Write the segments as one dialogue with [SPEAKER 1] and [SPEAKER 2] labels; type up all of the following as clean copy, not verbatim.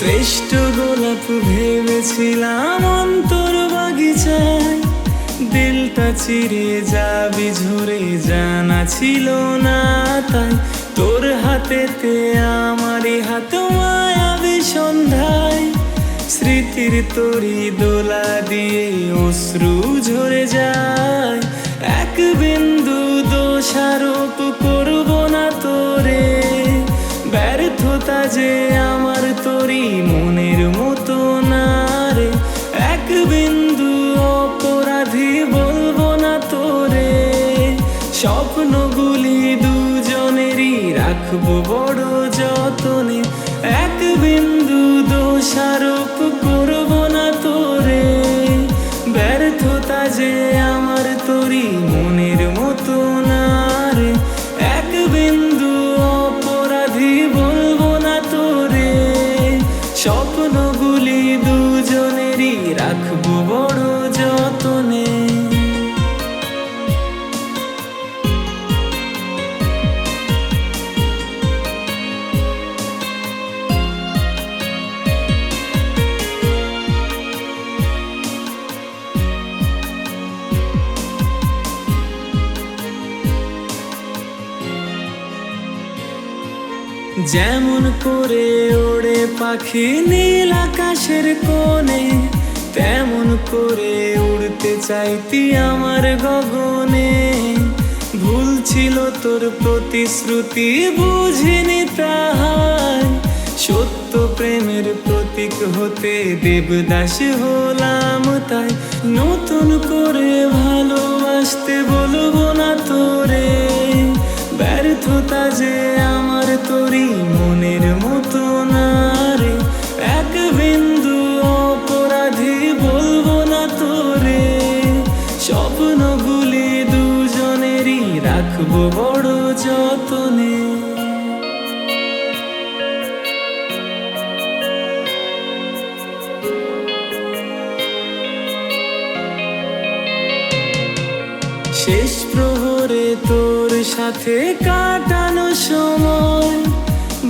[SPEAKER 1] শ্রেষ্ঠ গোলাপ ভেবেছিলাম অন্তর বাগিচায়, দিলটা চিরে যাবি ঝরে জানা ছিল না তাই। তোর হাতেতে আমারই হাত মায়াবী সন্ধ্যায়, স্মৃতির তরি দোলা দিয়ে অশ্রু ঝরে যায়। এক বিন্দু দোষারোপ করব না তোরে, ব্যর্থতা যে আমার তোরই মনের মতো না রে। এক বিন্দু অপরাধী বলবো না তোরে, স্বপ্নগুলি দুজনেরই রাখবো বড় যতনে। এক বিন্দু দোষারোপ করব না তোরে, ব্যর্থতা যে আমার তোরই মনের মতো না রে। এক বিন্দু অপরাধী বলবো না তোরে, স্বপ্নগুলি দুজনেরই রাখবো বড় যতনে। যেমন করে ওড়ে পাখি নীল আকাশের কোণে, তেমন করে উড়তে চাইতি আমার গগনে। ভুল ছিল তোর প্রতিশ্রুতি বুঝিনি তাহার, সত্য প্রেমের প্রতীক হতে দেবদাস হলাম তাই। নতুন করে ভালোবাসতে বলবো না তোরে, ব্যর্থতা যে আমার তোরই মনের মতো না রে। এক বিন্দু অপরাধী বলবো না তোরে, স্বপ্নগুলি দুজনেরই রাখবো বড় যতনে। শেষ প্রহরে তোর সাথে কাটানো সময়,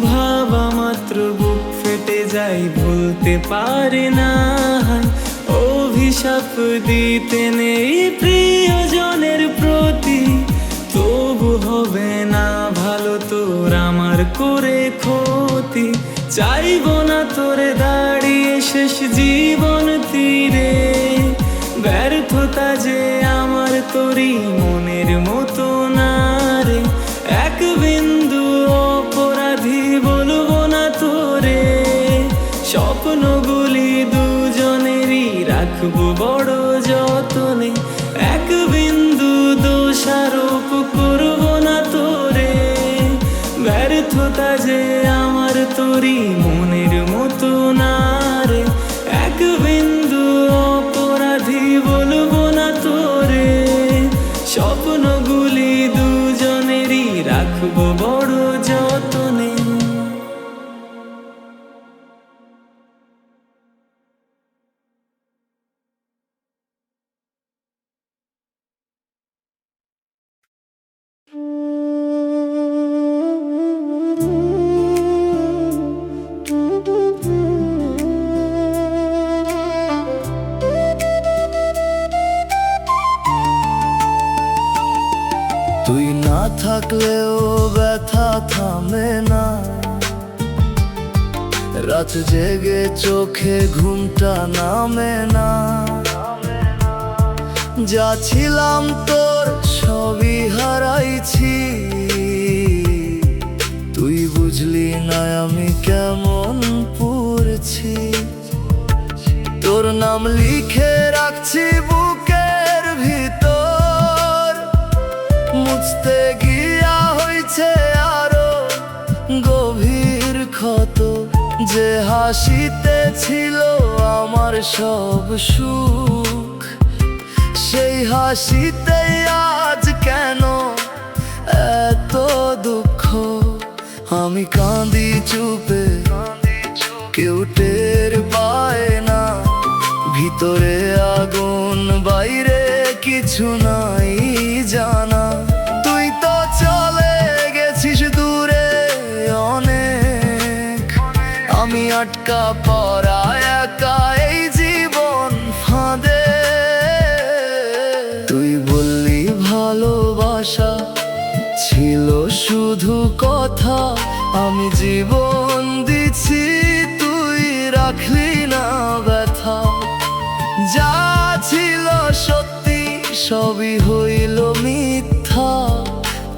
[SPEAKER 1] ভাবা মাত্র বুক ফেটে যাই ভুলতে পারি না। অভিশাপ দিতে নেই প্রিয়জনের প্রতি, তবু হবে না ভালো তোর আমার করে ক্ষতি। চাইবো না তোরে দাঁড়িয়ে শেষ জীবন তীরে, ব্যর্থতা যে আমার তোরই মনের মতো না রে। এক বিন্দু অপরাধী বলবো না তোরে, স্বপ্নগুলি দুজনেরই রাখবো বড় যতনে। এক বিন্দু দোষারোপ করব না তোরে, ব্যর্থতা যে আমার তোরই মনের মতো না রে। এক বিন্দু অপরাধী বলবো না তোরে, স্বপ্নগুলি দুজনেরই রাখবো বড় যতনে।
[SPEAKER 2] তুই না থাকলেও ব্যথা থামে না, রাত জেগে চোখে ঘুমটা নামে না। যা ছিলাম তোর সবই হারাইছি, তুই বুঝলি না আমি কেমন পড়ছি। তোর নাম লিখে রাখছি বুকের ভিতর, মুছতে গিয়া হইছে আরো গভীর ক্ষত। যে হাসিতে ছিল আমার সব সুখ, সেই হাসিতে আজ কেন এত দুঃখ। আমি কাঁদি চুপে, কেউ টের পায় না। ভিতরে আগুন, বাইরে কিছু নাই জানা। তুই তো চলে গেছিস দূরে অনেক, আমি আটকা পড়া একা এই জীবন ফাঁদে। তুই বললি ভালোবাসা ছিল শুধু কথা, আমি জীবন দিছি তুই রাখলি না ব্যথা। যা ছিল সত্যি সবই হইল মিথ্যা,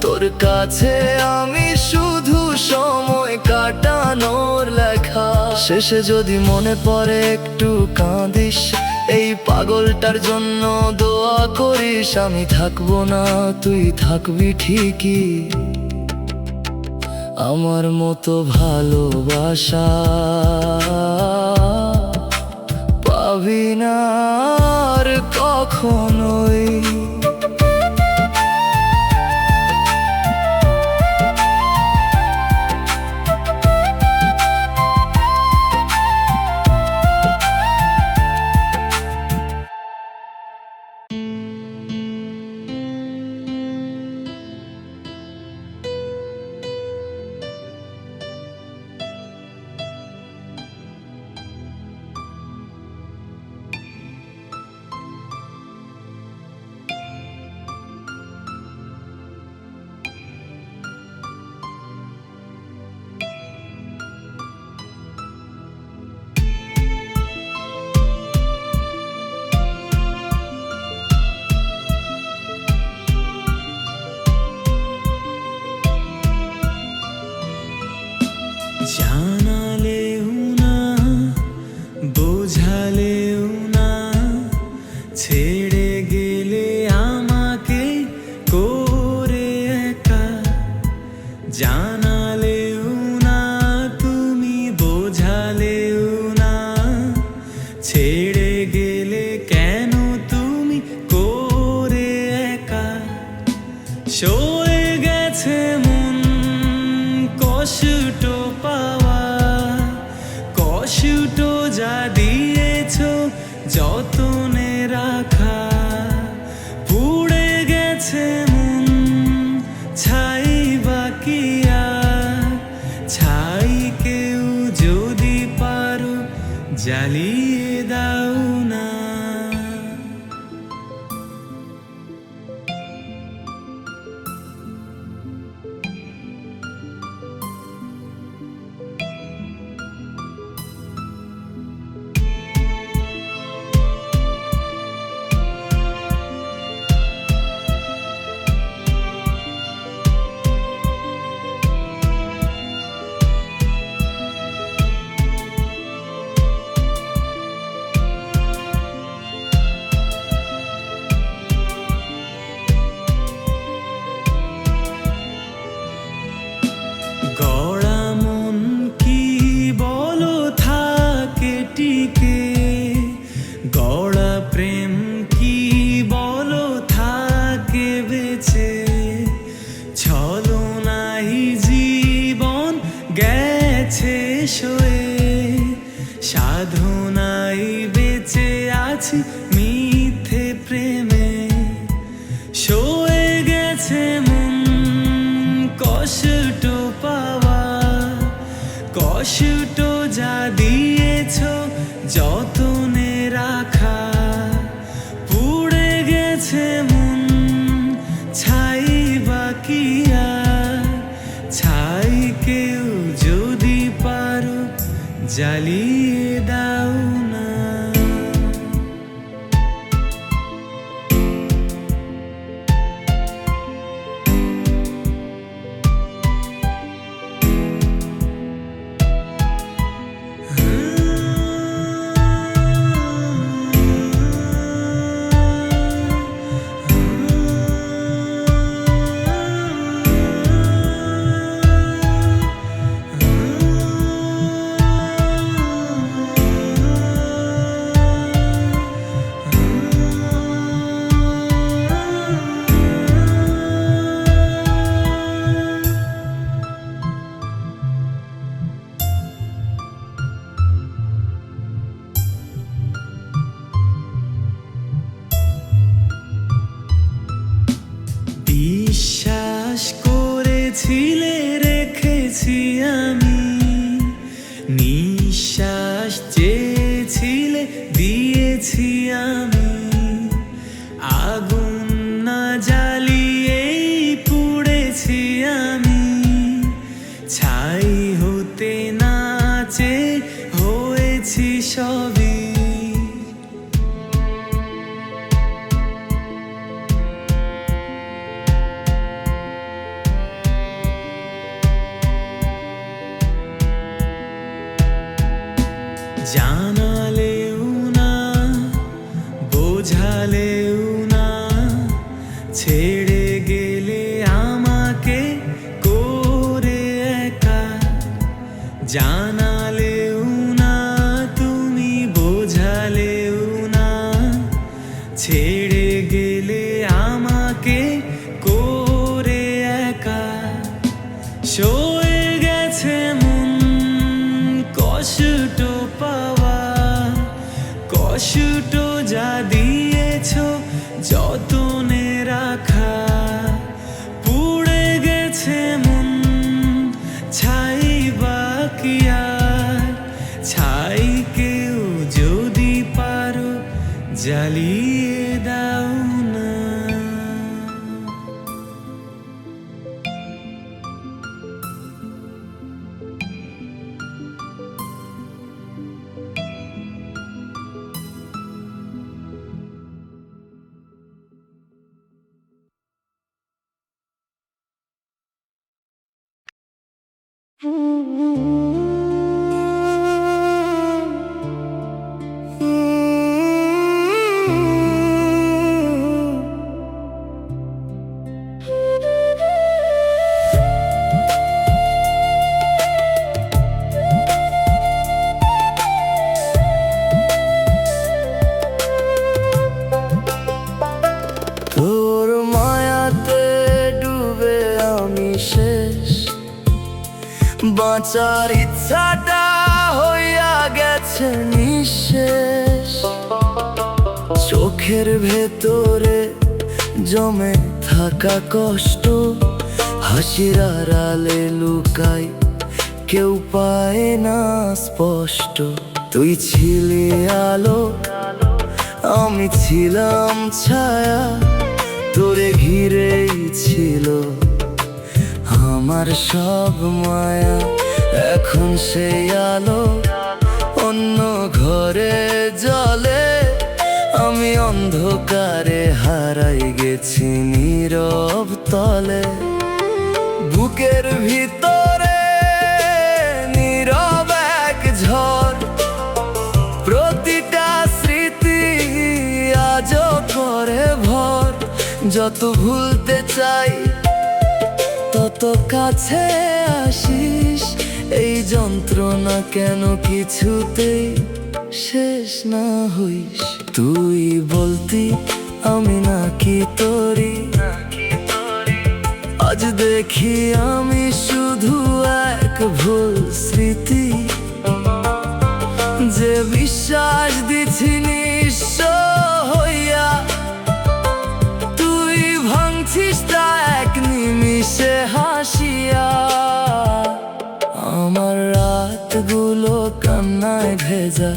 [SPEAKER 2] তোর কাছে আমি শুধু সময় কাটানোর লেখা। শেষে যদি মনে পড়ে একটু কাঁদিস, এই পাগলটার জন্য দোয়া করিস। আমি থাকবো না, তুই থাকবি ঠিকই, আমার মতো ভালোবাসা পাবি না আর কখনোই।
[SPEAKER 1] জানালেও না বোঝালেও না, ছেড়ে গেলে আমাকে করে একা। জানালেও না তুমি বোঝালেও না, ছেড়ে গেলে কেন তুমি করে একা। সয়ে গেছে মন কষ্ট পাওয়া, কষ্ট যা দিয়েছ যতনে রাখা। পুড়ে গেছে মন ছাই বাকি আর, ছাই কেউ যদি পারো জ্বালিয়ে দাও না। গড়া মন কি বলো থাকে টিকে, গড়া প্রেম কি বলো থাকে বেঁচে। ছলনাই জীবন গেছে সয়ে, সাধনাই বেঁচে আছি মিথ্যে প্রেমে। সয়ে গেছে মন কষ্ট পাওয়া, কষ্ট যা দিয়েছ যতনে রাখা। পুড়ে গেছে মন ছাই বাকি আর, ছাই কেউ যদি পারো জ্বালিয়ে দাও না। জানালেও না বোঝালেও না ছেড়ে গেলে আমাকে করে একা। জানালেও না তুমি বোঝালেও না ছেড়ে গেলে আমাকে করে একা। সয়ে গেছে মন কষ্ট পাওয়া, কষ্ট যা দিয়েছো যতনে রাখা। পুড়ে গেছে মন ছাই বাকি আর, ছাই কেউ যদি পারো জ্বালিয়ে দাও না।
[SPEAKER 2] তোর মায়াতে ডুবে আমি শেষ, বাঁচার ইচ্ছাটা হইয়া গেছে নিঃশেষ। চোখের ভেতরে জমে থাকা কষ্ট হাসির আড়ালে লুকাই, কেউ পায় না স্পষ্ট। তুই ছিলি আলো, আমি ছিলাম ছায়া, তোরে ঘিরেই ছিল আমার সব মায়া। এখন সেই আলো অন্য ঘরে জ্বলে, আমি অন্ধকারে হারাই গেছি নীরব তলে। বুকের ভিতরে নীরব এক ঝড়, প্রতিটা স্মৃতি আজও করে ভর। যত ভুলতে চাই তত কাছে আসিস, এই যন্ত্রণা কেন কিছুতেই শেষ না হইস। তুই বলতি আমি নাকি তোরি, আজ দেখি আমি শুধু এক ভুল স্মৃতি। যে বিশ্বাস দিছি নিঃস্ব হইয়া, তুই ভাঙছিস তা এক নিমিষে হাসিয়া। আমার রাতগুলো কান্নায় ভেজা,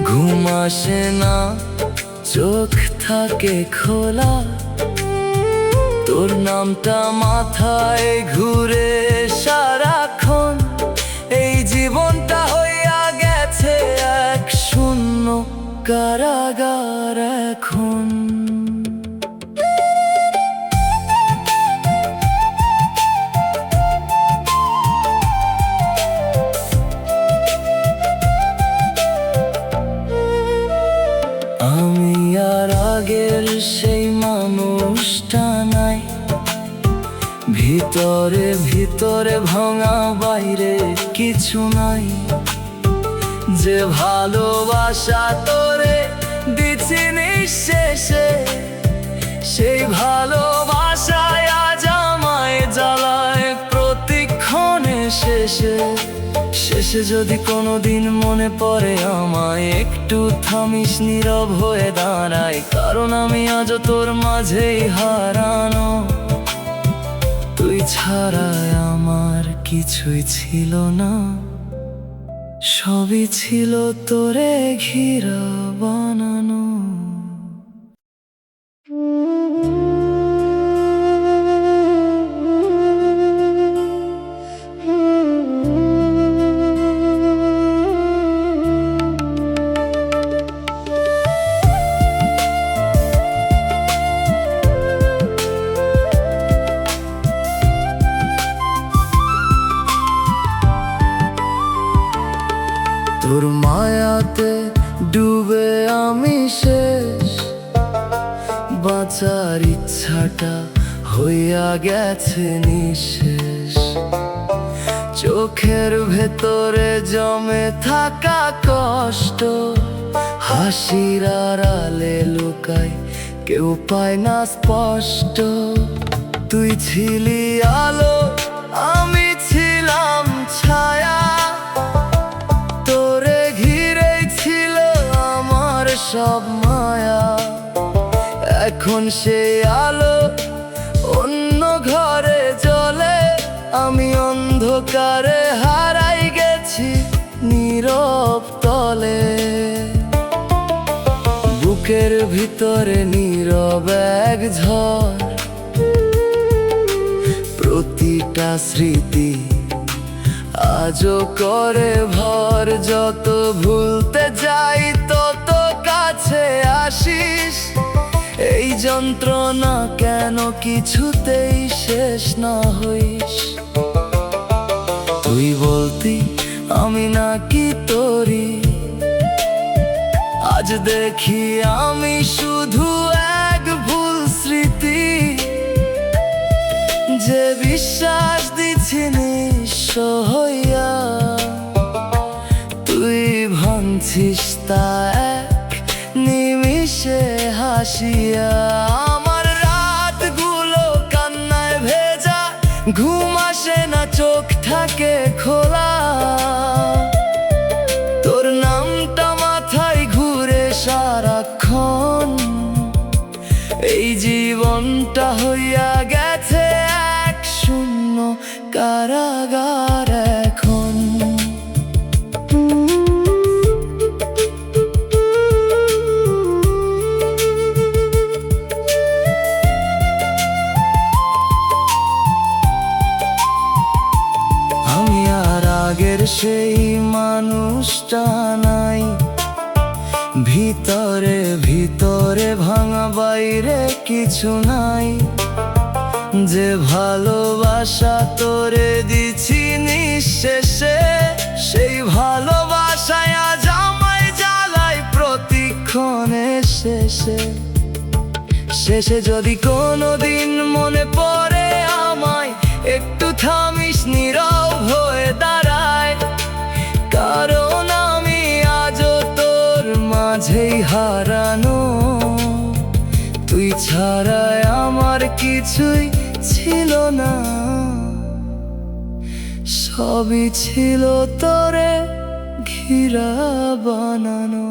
[SPEAKER 2] ঘুম আসে না, চোখ থাকে খোলা। তোর নামটা মাথায় ঘুরে সারাক্ষণ, এই জীবনটা হইয়া গেছে এক শূন্য কারাগার এখন। আমি আর আগের সেই মানুষটা নাই, ভিতরে ভিতরে ভাঙা, বাইরে কিছু নাই। যে ভালোবাসা তোরে দিছি নিঃশেষে, সেই ভালোবাসায় আজ আমায় জ্বালায় প্রতিক্ষণে শেষে। শেষে যদি কোনোদিন মনে পড়ে আমায়, একটু থামিস নীরব হয়ে দাঁড়াই। কারণ আমি আজও তোর মাঝেই হারানো, তুই ছাড়াই আমার কিছুই ছিল না। সবই ছিল তোরে ঘিরা বানানো। বিশ্বাসটা হইয়া গেছে নিঃশেষ। চোখের ভেতরে জমে থাকা কষ্ট হাসির আড়ালে লুকায়, কেউ পায় না স্পষ্ট। তুই ছিলি আলো, আমি ছিলাম ছায়া, তোরে ঘিরেই ছিল আমার সব মায়া। এখন সেই আলো অন্য ঘরে জ্বলে, আমি অন্ধকারে হারাই গেছি নীরব তলে। বুকের ভিতরে নীরব এক ঝড়, প্রতিটা স্মৃতি আজও করে ভর। যত ভুলতে যাই তত কাছে আসিস, এই যন্ত্রণা কেন কিছুতেই শেষ না হইস। তুই বলতি আমি নাকি তোরি, আজ দেখি আমি শুধু এক ভুল স্মৃতি। যে বিশ্বাস দিছি নিঃস্ব হইয়া, তুই ভাঙছিস তা এক নিমিষে হাসিয়া। আমার রাতগুলো কান্নায় ভেজা, ঘুম আসে না, চোখ থাকে খোলা। তোর নামটা মাথায় ঘুরে সারাক্ষণ, এই জীবনটা হইয়া গেছে এক শূন্য কারাগার এখন। আমি আর আগের সেই মানুষটা নাই, ভিতরে ভিতরে ভাঙা, বাইরে কিছু নাই। যে ভালোবাসা তোরে দিছি নিঃশেষে, সেই ভালোবাসায় আজ আমায় জ্বালাই প্রতিক্ষণে। শেষে শেষে যদি কোনোদিন মনে পড়ে আমায়, একটু থামিস, নীরব হয়ে দাঁড়ায়। কারণ আমি আজও তোর মাঝেই হারানো, তুই ছাড়ায় আমার কিছুই ছিল না। সবই ছিল তোরে ঘিরা বানানো।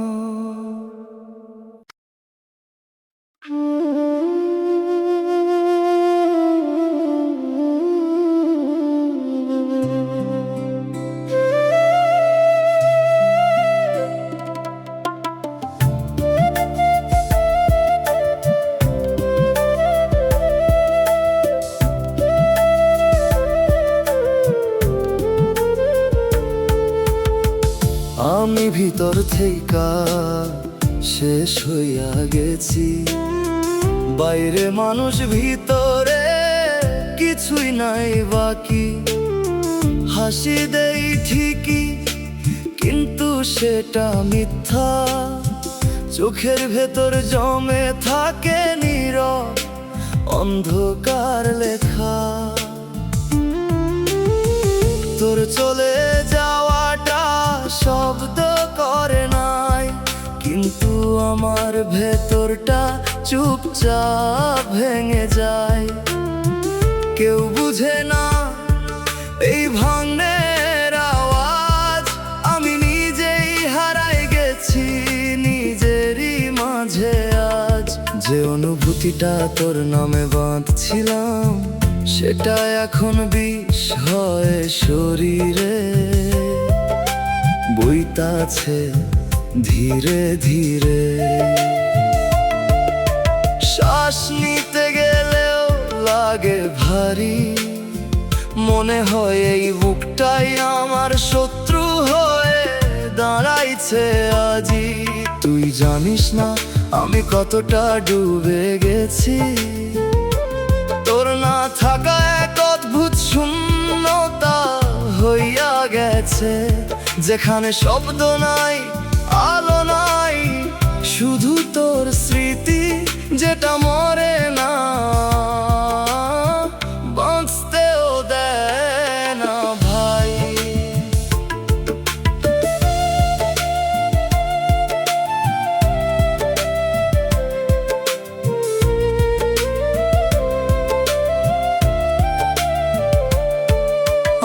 [SPEAKER 2] আমি ভিতর থেকে শেষ হইয়া গেছি, বাইরে মানুষ, ভিতরে কিছুই নাই বাকি। হাসি দেই ঠিকই কিন্তু সেটা মিথ্যা, চোখের ভেতর জমে থাকে নীরব অন্ধকার লেখা। তোর চলে যাওয়াটা শব্দ করে নাই, কিন্তু আমার ভেতরটা চুপচাপ ভেঙে যায়। কেউ বুঝে না এই ভাঙনের আওয়াজ, আমি নিজেই হারাই গেছি নিজেরই মাঝে আজ। যে অনুভূতিটা তোর নামে বাঁধছিলাম, সেটা এখন বিষ হয়ে শরীরে বইতাছে ধীরে ধীরে। শ্বাস নিতে গেলেও লাগে ভারী, মনে হয় এই বুকটাই আমার শত্রু হয়ে দাঁড়াইছে আজি। তুই জানিস না আমি কতটা ডুবে গেছি, তোর না থাকা এক অদ্ভুত শূন্যতা হইয়া গেছে, যেখানে শব্দ নাই, আলো নাই, শুধু তোর স্মৃতি যেটা মরে না।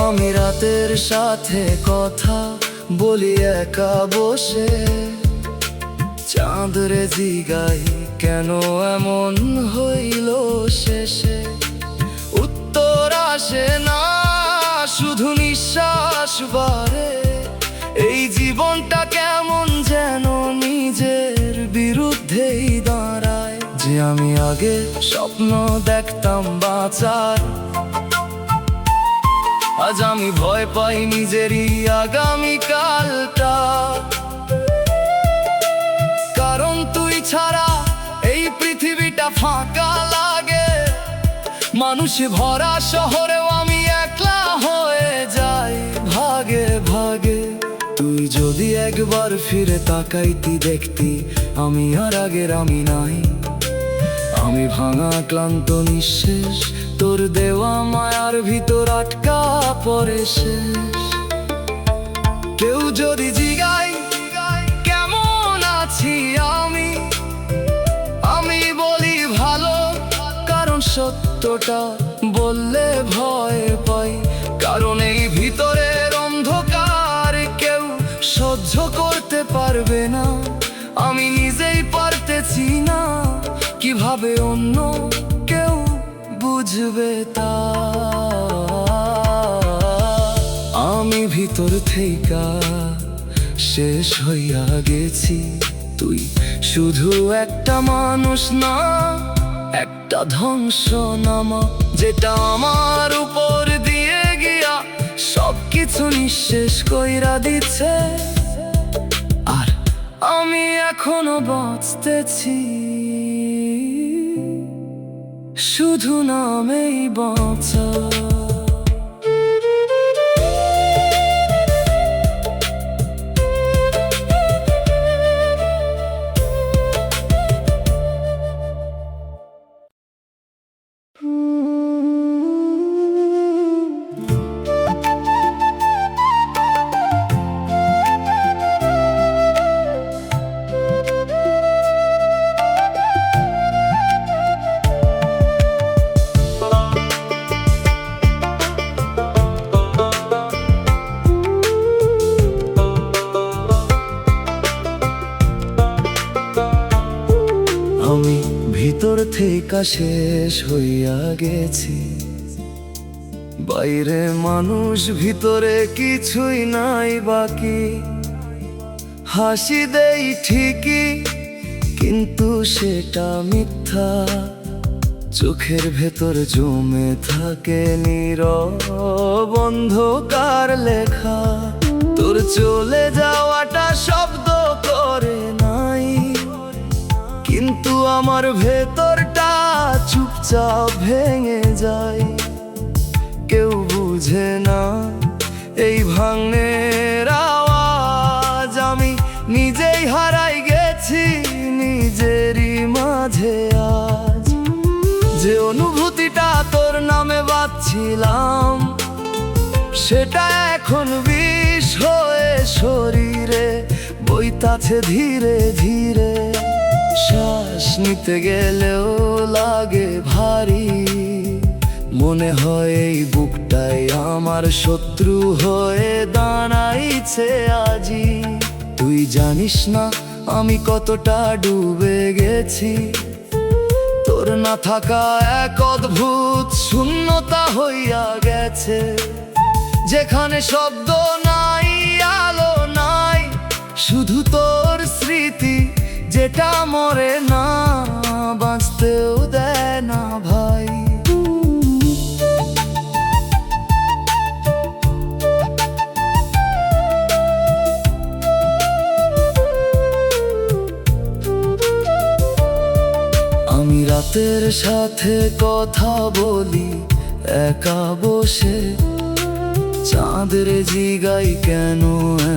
[SPEAKER 2] আমি রাতের সাথে কথা বলি একা বসে, চাঁদরে জিগাই কেন এমন হইল শেষে। উত্তর আসে না, শুধু নিঃশ্বাস বাড়ে। এই জীবনটা কেমন যেন নিজের বিরুদ্ধেই দাঁড়ায়। যে আমি আগে স্বপ্ন দেখতাম বাঁচার, আজ আমি ভয় পাই নিজেরই আগামীকালটা। কারণ তুই ছাড়া এই পৃথিবীটা ফাঁকা লাগে। মানুষে ভরা শহরেও আমি একলা হয়ে যাই ভাগে ভাগে। তুই যদি একবার ফিরে তাকাইতি দেখতি আমি আর আগের আমি নাই। আমি ভাঙা ক্লান্ত নিঃশেষ, তোর দেওয়া মায়ার ভিতর আটকা পড়ে শেষ। কেউ যদি জিগাই কেমন আছি আমি, আমি বলি ভালো। কারণ সত্যটা বললে ভয় পাই। কারণ এই ভিতরের অন্ধকার কেউ সহ্য করতে পারবে না। আমি নিজেই পারতেছি না, কিভাবে অন্য কেউ বুঝবে তা। আমি ভিতর থেকে শেষ হইয়া গেছি। তুই শুধু একটা মানুষ না, একটা ধ্বংসনামা, যেটা আমার উপর দিয়ে গিয়া সবকিছু নিঃশেষ কইরা দিচ্ছে। আর আমি এখনো বাঁচতেছি, শুধু নামেই বাঁচা। আমি ভিতর থেকে শেষ হইয়া গেছি। বাইরে মানুষ, ভিতরে কিছুই নাই বাকি। হাসি দেই ঠিকই, কিন্তু সেটা মিথ্যা। চোখের ভেতর জমে থাকে নীরব অন্ধকার লেখা। তোর চলে যাওয়াটা শব্দ করে নাই, কিন্তু আমার ভেতরটা চুপচাপ ভেঙে যায়। কেউ বুঝে না এই ভাঙনের আওয়াজ। আমি নিজেই হারাই গেছি নিজেরই মাঝে আজ। যে অনুভূতিটা তোর নামে বাঁধছিলাম, সেটা এখন বিষ হয়ে শরীরে বইতাছে ধীরে ধীরে। শ্বাস নিতে গেলেও লাগে ভারী। মনে হয় এই বুকটাই আমার শত্রু হয়ে দাঁড়াইছে আজি। তুই জানিস না আমি কতটা ডুবে গেছি। তোর না থাকা এক অদ্ভুত শূন্যতা হইয়া গেছে, যেখানে শব্দ নাই, আলো নাই, শুধু তোর স্মৃতি, যেটা মরে না, বাঁচতেও দেয় না ভাই। আমি রাতের সাথে কথা বলি একা বসে, চাঁদের জিগাই কেন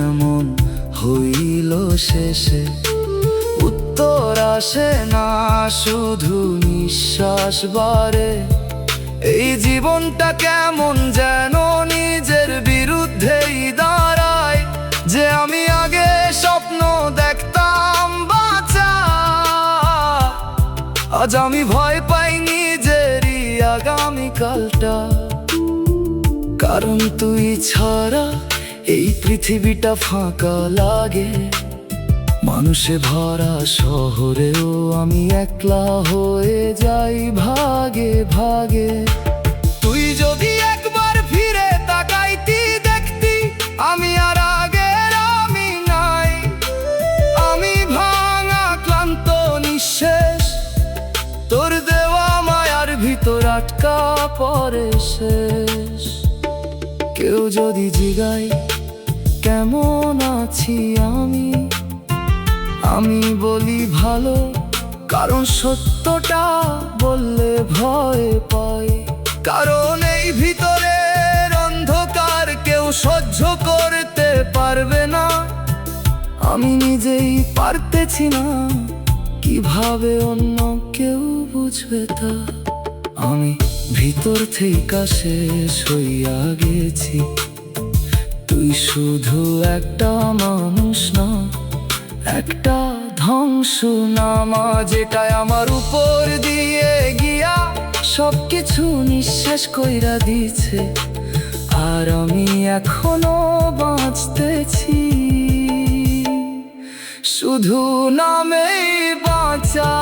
[SPEAKER 2] এমন হইল শেষে। উত্তর আসে না, শুধু নিঃশ্বাস বাড়ে। এই জীবনটা কেমন যেন নিজের বিরুদ্ধেই দাঁড়ায়। যে আমি আগে স্বপ্ন দেখতাম বাঁচা, আজ আমি ভয় পাই নিজেরই আগামীকালটা। কারণ তুই ছাড়া এই পৃথিবীটা ফাঁকা লাগে। মানুষে ভরা শহরেও আমি একলা হয়ে যাই ভাগে ভাগে। তুই যদি একবার ফিরে তাকাইতি দেখতি আমি আর আগের আমি নাই। আমি ভাঙা ক্লান্ত নিঃশেষ, তোর দেওয়া মায়ার ভিতর আটকা পড়ে শেষ। কেউ যদি জিগায় কেমন আছি আমি বলি ভালো, কারণ সত্যটা বললে ভয় পাই। কারণ এই ভিতরের অন্ধকার কেউ সহ্য করতে পারবে না। আমি নিজেই পারতেছি না, কিভাবে অন্য কেউ বুঝবে তা। আমি ভিতর থেকে শেষ হইয়া গেছি, তুই শুধু একটা মানুষ না, একটা ধ্বংসনামা যেটা আমার উপর দিয়ে গিয়া সবকিছু নিঃশেষ কইরা দিছে। আর আমি এখনো বাঁচতেছি, শুধু নামেই বাঁচা।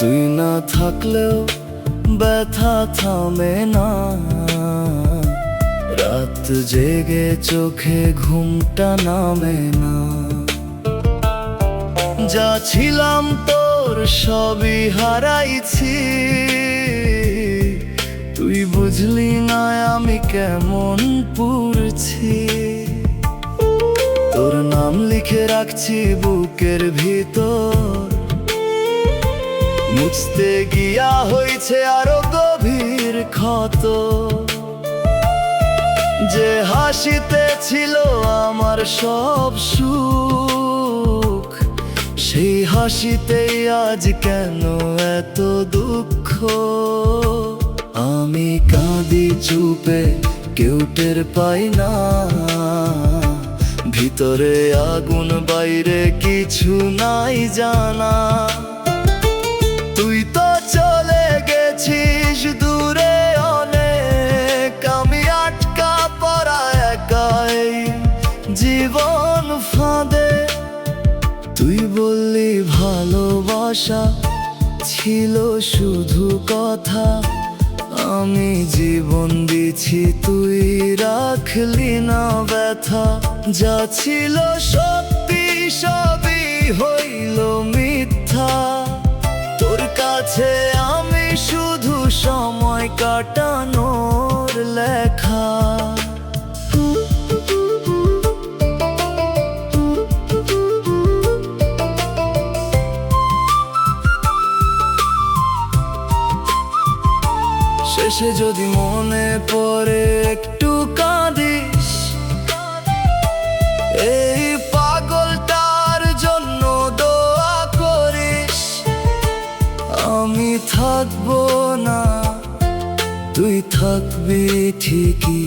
[SPEAKER 2] তুই না থাকলেও ব্যথা থামে না, রাত জেগে চোখে ঘুমটা নামে না। যা ছিলাম তোর সবই হারাইছি, তুই বুঝলি না আমি কেমন পুড়ছি। তোর নাম লিখে রাখছি বুকের ভিতর, মুছতে গিয়া হয়েছে আরো গভীর ক্ষত। যে হাসিতে ছিল আমার সব সুখ, সেই হাসিতেই আজ কেন এত দুঃখ। আমি কাঁদি চুপে, কেউ টের পাই না, ভিতরে আগুন বাইরে কিছু নাই জানা। তুই তো চলে গেছিস দূরে অনেক, আমি আটকা পড়া একাই জীবন ফাঁদে। তুই বললি ভালোবাসা ছিল শুধু কথা, আমি জীবন দিছি তুই রাখলি না ব্যথা। যা ছিল সত্যি সবই হইল মিথ্যা, তোর কাছে আমি শুধু সময় কাটানোর লেখা। শেষে যদি মনে পড়ে একটু কাঁদিস, এই পাগলটার জন্য দোয়া করিস। আমি থাকবো না, তুই থাকবি ঠিকই,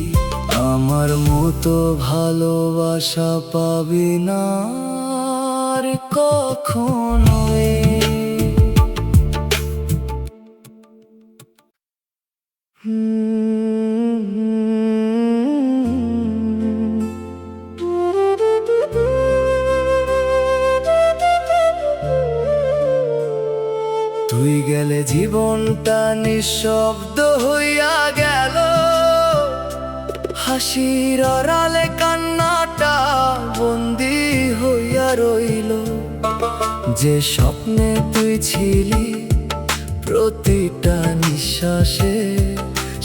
[SPEAKER 2] আমার মতো ভালোবাসা পাবি না আর কখনোই। তুই গেলে জীবনটা নিঃশব্দ হইয়া গেল, হাসির আড়ালে কান্নাটা বন্দি হইয়া রইল। যে স্বপ্নে তুই ছিলি প্রতিটা নিঃশ্বাসে,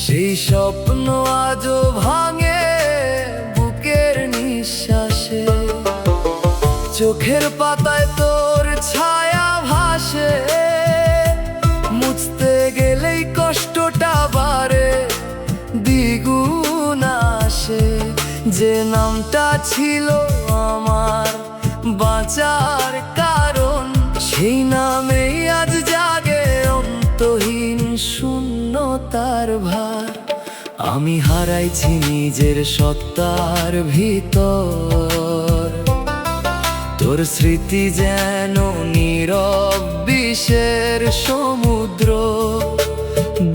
[SPEAKER 2] সেই স্বপ্ন আজও ভাঙে বুকের নিঃশ্বাসে। চোখের পাতায় তোর ছায়া ভাসে, মুছতে গেলেই কষ্টটা বাড়ে ছিল আমার বাঁচার কারণ, সেই নামেই আজ জাগে অন্তহীন শূন্যতার ভার। আমি হারাইছি নিজের সত্তার ভিতর, তোর স্মৃতি যেন নীরব বিষের সমুদ্র।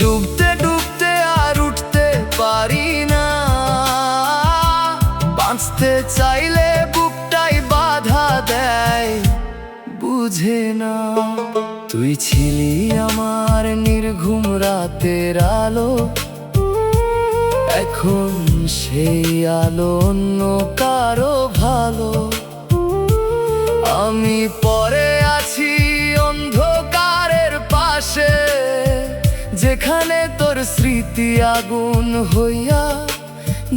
[SPEAKER 2] ডুবতে ডুবতে আর উঠতে পারি না, বাঁচতে চাইলে বুকটাই বাধা দেয়, বুঝে না। তুই ছিলি আমার নির্ঘুম রাতের আলো, এখন সেই আলো অন্য কারো ভালো। আমি পড়ে আছি অন্ধকারের পাশে, যেখানে তোর স্মৃতি আগুন হইয়া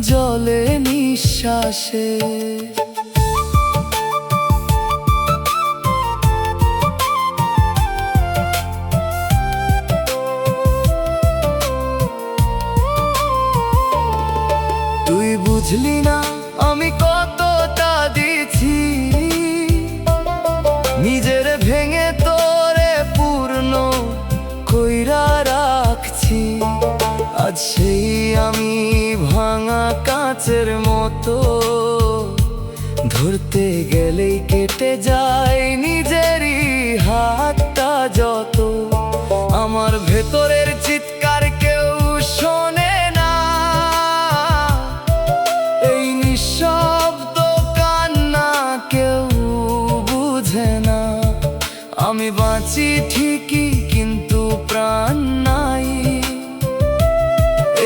[SPEAKER 2] জ্বলে নিঃশ্বাসে। তুই বুঝলি না আমি কতটা দিছি, নিজের ভেঙে তোরে পূর্ণ কইরা রাখছি। আজ সেই আমি ভাঙা কাঁচের মতো, ধরতে গেলেই কেটে যায় নিজেরই হাতটা যত। আমার ভেতরের চিৎকার কেউ শোনে না, এই নিঃশব্দ কান্না কেউ বুঝে না। আমি বাঁচি ঠিকই কিন্তু প্রাণ নাই,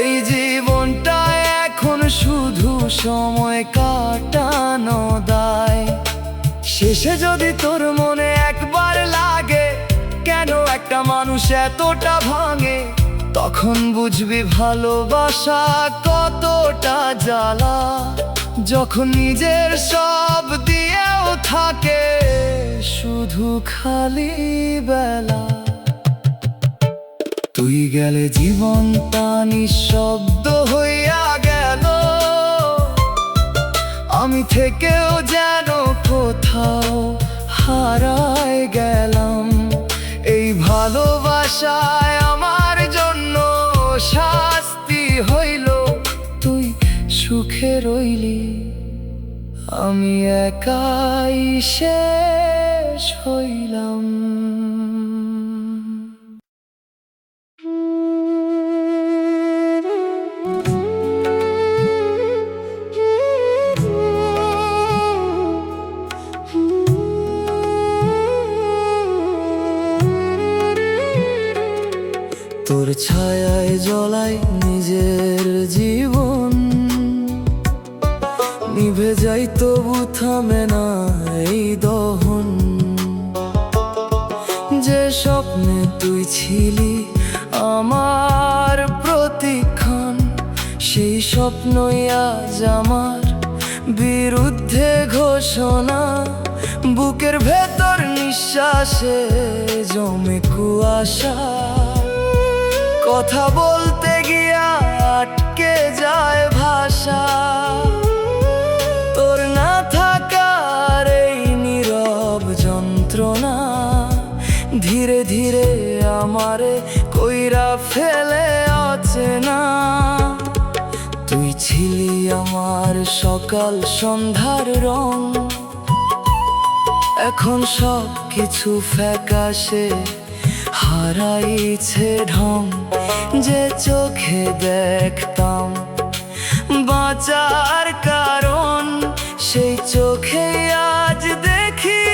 [SPEAKER 2] এই জীবনটা এখন শুধু সময় কাটানো দায়। শেষে যদি তোর মনে একবার লাগে কেন একটা মানুষ এতটা ভাঙে, তখন বুঝবি ভালোবাসা কতটা জ্বালা। যখন নিজের সব দিয়েও থাকে শুধু খালি বেলা। তুই গেলে জীবনটা নিঃশব্দ হইয়া গেল, আমি থেকেও যেন কোথাও হারায় গেলাম। এই ভালোবাসায় আমার জন্য শাস্তি হইল, তুই সুখে রইলি, আমি একাই শেষ হইলাম। তোর ছায়ায় জ্বলাই নিজের জীবন, নিভে যাই তবু থামে না এই দহন। যে স্বপ্নে তুই ছিলি আমার প্রতিক্ষণ, সেই স্বপ্নই আজ আমার বিরুদ্ধে ঘোষণা। বুকের ভেতর নিঃশ্বাসে জমে কুয়াশা, কথা বলতে গিয়া আটকে যায় ভাষা। তোর না থাকার এই নীরব যন্ত্রণা ধীরে ধীরে আমারে কইরা ফেলে অচেনা। তুই ছিলি আমার সকাল সন্ধ্যার রং, এখন সব কিছু ফ্যাকাশে হারাইছে ঢং। যে চোখে দেখতাম বাঁচার কারণ, সেই চোখে আজ দেখি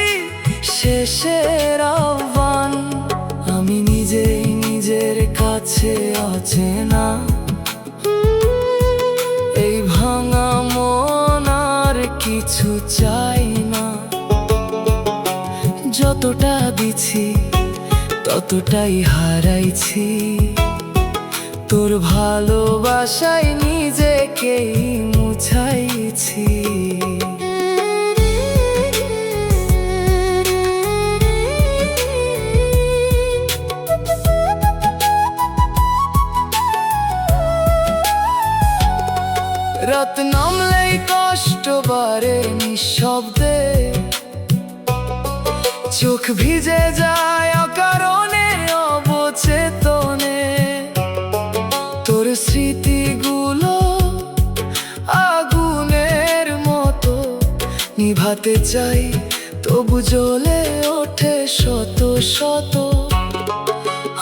[SPEAKER 2] শেষের আহ্বান। আমি নিজেই নিজের কাছে অচেনা, এই ভাঙা মন আর কিছু চাই না। যতটা দিছি ততটাই হারাইছি, তোর ভালোবাসায় নিজেকেই মুছাইছি। রাত নামলেই কষ্ট কষ্টবারে নিঃশব্দে, চোখ ভিজে যায় অকারণে অবচেতনে। তোর স্মৃতিগুলো আগুনের মতো, নিভাতে চাই তবু জ্বলে ওঠে শত শত।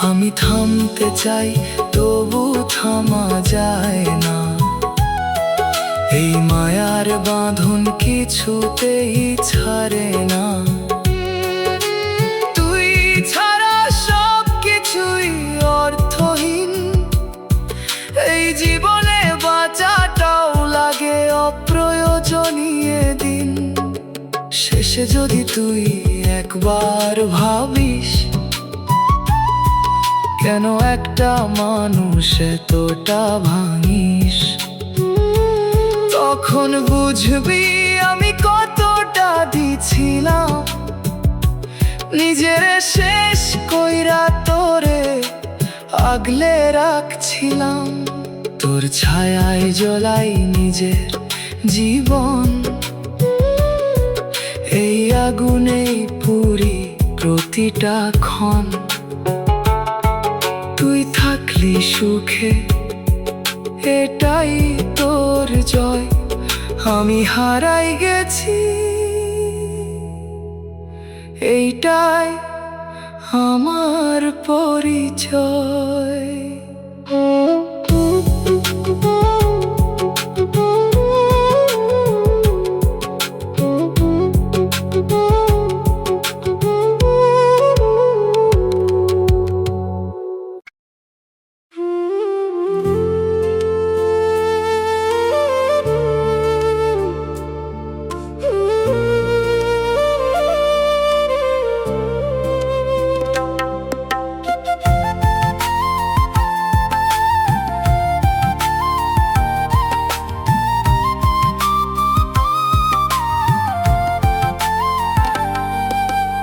[SPEAKER 2] আমি থামতে চাই তবু থামা যায় না, এই মায়ার বাঁধন কিছুতেই ছাড়ে না। তুই ছাড়া সব কিছুই অর্থহীন, এই জীবনে বাঁচাটাও লাগে অপ্রয়োজনীয় দিন। শেষে যদি তুই একবার ভাবিস কেন একটা মানুষ এতটা ভাঙিস, তখন বুঝবি আমি কতটা দিছিলাম নিজের শেষ কইরা তোরে আগলে রাখছিলাম। তোর ছায়ায় জ্বলাই নিজের জীবন, এই আগুনেই পুরি প্রতিটা ক্ষণ। তুই থাকলি সুখে এটাই তোর জয়, আমি হারাই গেছি এইটাই আমার পরিচয়।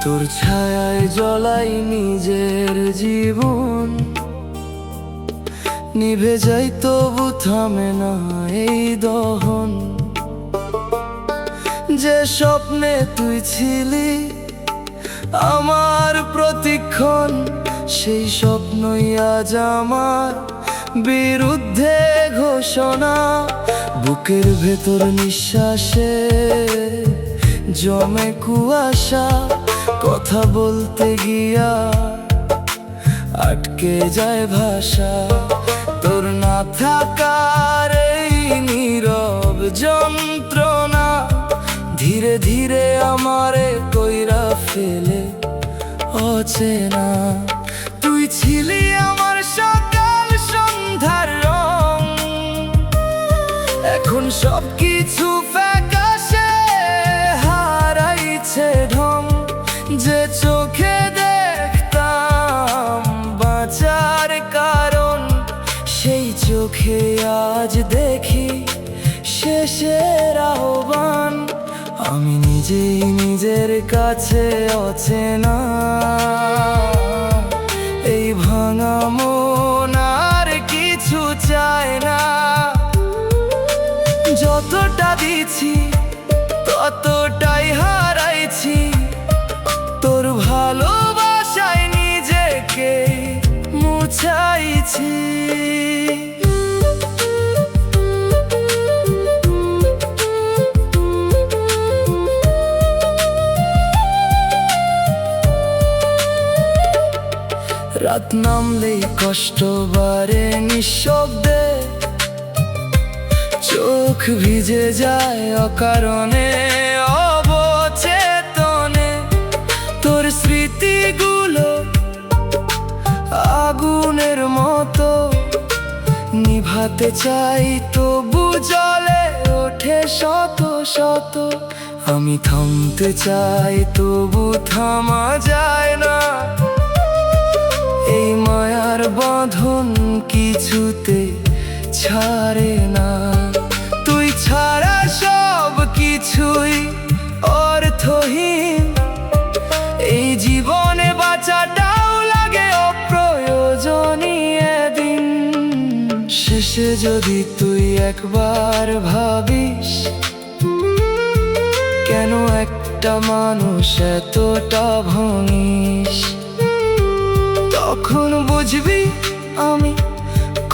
[SPEAKER 2] তোর ছায়ায় জ্বলাই নিজের জীবন, নিভে যাই তবু থামে না এই দহন। যে স্বপ্নে তুই ছিলি আমার প্রতিক্ষণ, সেই স্বপ্নই আজ আমার বিরুদ্ধে ঘোষণা। বুকের ভেতর নিঃশ্বাসে জমে কুয়াশা, কথা বলতে গিয়া আটকে যায় ভাষা। তোর না থাকার এই নীরব যন্ত্রণা ধীরে ধীরে আমারে কইরা ফেলে অচেনা। তুই ছিলি আমার সকাল সন্ধ্যার রং, এখন সব কিছু ফ্যাকাশে হারাইছে ঢং। যে চোখে দেখতাম বাঁচার কারণ, সেই চোখে আজ দেখি শেষের আহ্বান। আমি নিজেই নিজের কাছে অচেনা, এই ভাঙা মন আর কিছু চায় না। যতটা দিছি ততটাই হারাইছি, তোর ভালোবাসায় নিজেকে মুছাইছি। রাত নামলেই কষ্ট বাড়ে নিঃশব্দে, চোখ ভিজে যায় অকারণে অবচেতনে। তোর স্মৃতিগুলো আগুনের মতো, নিভাতে চাই তবু জ্বলে ওঠে শত শত। আমি থামতে চাই তবু থামা যায় না, এই মায়ার বাঁধন কিছুতে ছাড়ে না। তুই ছাড়া সব কিছুই অর্থহীন, এই জীবনে বাঁচাটাও লাগে অপ্রয়োজনীয় দিন। শেষে যদি তুই একবার ভাবিস কেন একটা মানুষ এতটা ভাঙিস? তখন বুঝবি আমি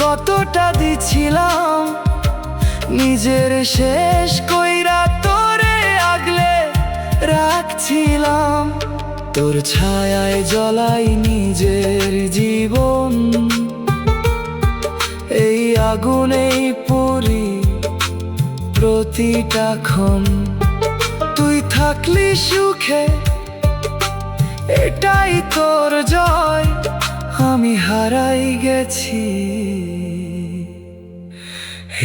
[SPEAKER 2] কতটা দিছিলাম, নিজের শেষ কইরা তোরে আগলে রাখছিলাম। তোর ছায়ায় জ্বলাই নিজের জীবন, এই আগুনেই পুরি প্রতিটা ক্ষণ। তুই থাকলি সুখে, এটাই তোর জয়, আমি হারাই গেছি,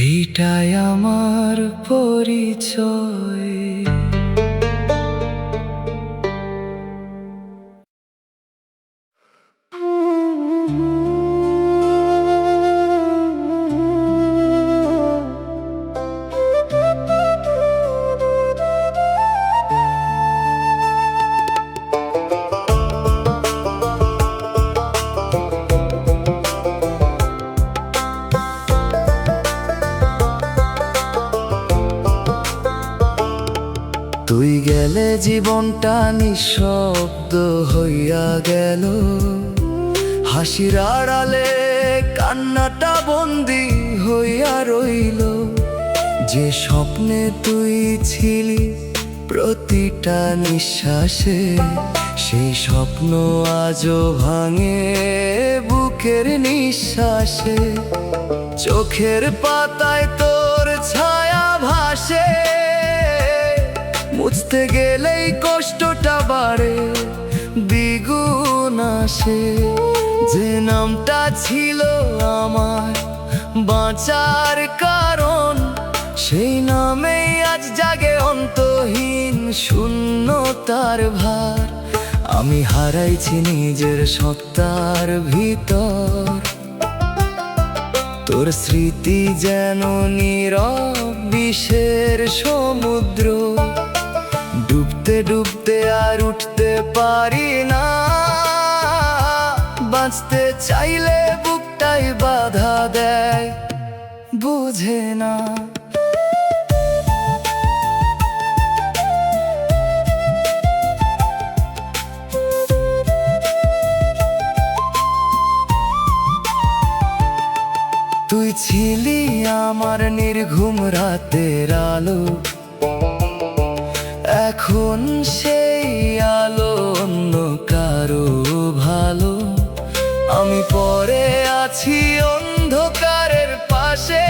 [SPEAKER 2] এইটাই আমার পরিচয়। তুই গেলে জীবনটা নিঃশব্দ হইয়া গেল, হাসির আড়ালে কান্নাটা বন্দি হইয়া রইল। যে স্বপ্নে তুই ছিলি প্রতিটা নিঃশ্বাসে, সেই স্বপ্ন আজও ভাঙে বুকের নিঃশ্বাসে। চোখের পাতায় তোর ছায়া ভাসে, মুছতে গেলেই কষ্টটা বাড়ে দ্বিগুণ আসে। যে নামটা ছিল আমার বাঁচার কারণ, সেই নামেই আজ জাগে অন্তহীন শূন্যতার ভার। আমি হারাইছি নিজের সত্তার ভিতর, তোর স্মৃতি যেন নীরব বিষের সমুদ্র। ডুবতে ডুবতে আর উঠতে পারি না, বাঁচতে চাইলে বুকটাই বাধা দেয়, বুঝে না। তুই ছিলি আমার নির্ঘুম রাতের আলো, এখন সেই আলো অন্য কারো ভালো। আমি পড়ে আছি অন্ধকারের পাশে,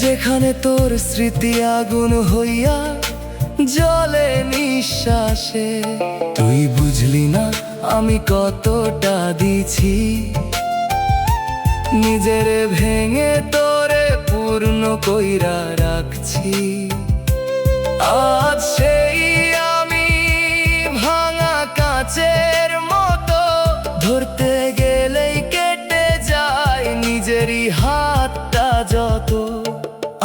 [SPEAKER 2] যেখানে তোর স্মৃতি আগুন হইয়া জ্বলে নিঃশ্বাসে। তুই বুঝলি না আমি কতটা দিছি, নিজের ভেঙে তোরে পূর্ণ কইরা রাখছি। আজ সেই আমি ভাঙা কাচের মতো, ধরতে গেলেই কেটে যায় নিজেরই হাতটা যত।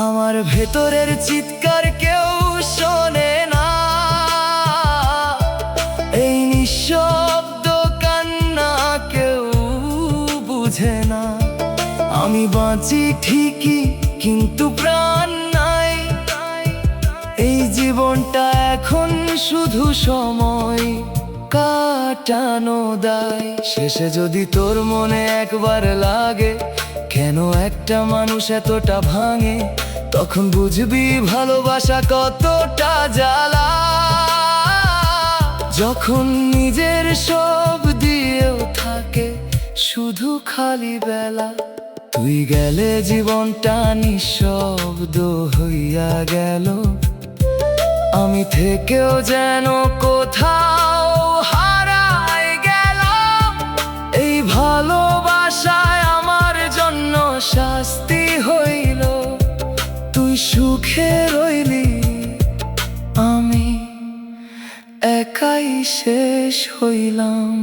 [SPEAKER 2] আমার ভেতরের চিৎকার কেউ শোনে না, এই নিঃশব্দ কান্না কেউ বুঝে না। আমি বাঁচি ঠিকই কিন্তু প্রাণ নাই, এই জীবনটা এখন শুধু সময় কাটানো দায়। শেষে যদি তোর মনে একবার লাগে কেন একটা মানুষ এতটা ভাঙে, তখন বুঝবি ভালোবাসা কতটা জ্বালা। যখন নিজের সব দিয়েও থাকে শুধু খালি বেলা, তুই গেলে জীবনটা নিঃশব্দ হইয়া গেল। আমি থেকেও যেন কোথাও হারাই গেলাম, এই ভালোবাসায় আমার জন্য শাস্তি হইল। তুই সুখে রইলি, আমি একাই শেষ হইলাম।